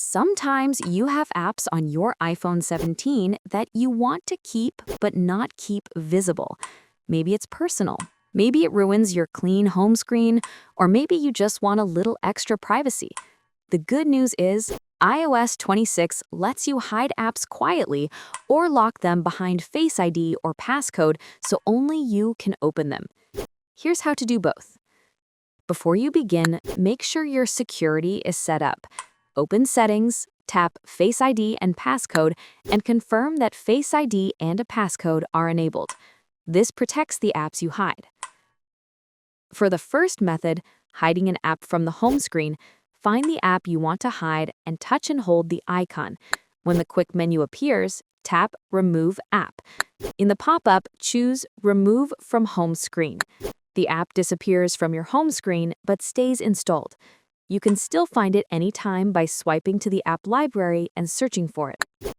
Sometimes you have apps on your iPhone 17 that you want to keep but not keep visible. Maybe it's personal. Maybe it ruins your clean home screen, or maybe you just want a little extra privacy. The good news is, iOS 26 lets you hide apps quietly or lock them behind Face ID or passcode so only you can open them. Here's how to do both. Before you begin, make sure your security is set up. Open Settings, tap Face ID and Passcode, and confirm that Face ID and a passcode are enabled. This protects the apps you hide. For the first method, hiding an app from the home screen, find the app you want to hide and touch and hold the icon. When the quick menu appears, tap Remove App. In the pop-up, choose Remove from Home Screen. The app disappears from your home screen but stays installed. You can still find it anytime by swiping to the app library and searching for it.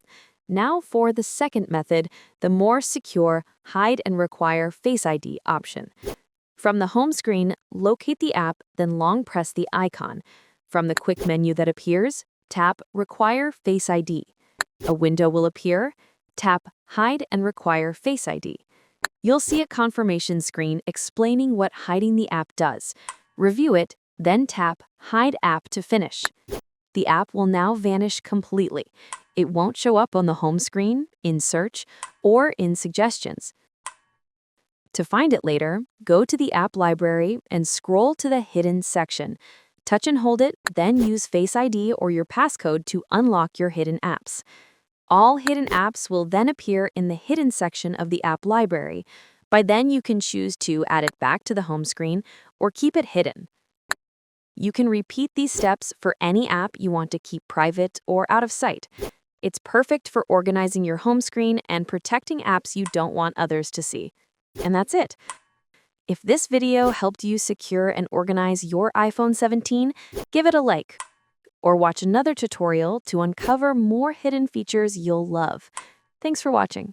Now for the second method, the more secure Hide and Require Face ID option. From the home screen, locate the app, then long press the icon. From the quick menu that appears, tap Require Face ID. A window will appear. Tap Hide and Require Face ID. You'll see a confirmation screen explaining what hiding the app does. Review it, then tap Hide App to finish. The app will now vanish completely. It won't show up on the home screen, in Search, or in Suggestions. To find it later, go to the app library and scroll to the Hidden section. Touch and hold it, then use Face ID or your passcode to unlock your hidden apps. All hidden apps will then appear in the Hidden section of the app library. By then, you can choose to add it back to the home screen or keep it hidden. You can repeat these steps for any app you want to keep private or out of sight. It's perfect for organizing your home screen and protecting apps you don't want others to see. And that's it. If this video helped you secure and organize your iPhone 17, give it a like. Or watch another tutorial to uncover more hidden features you'll love. Thanks for watching.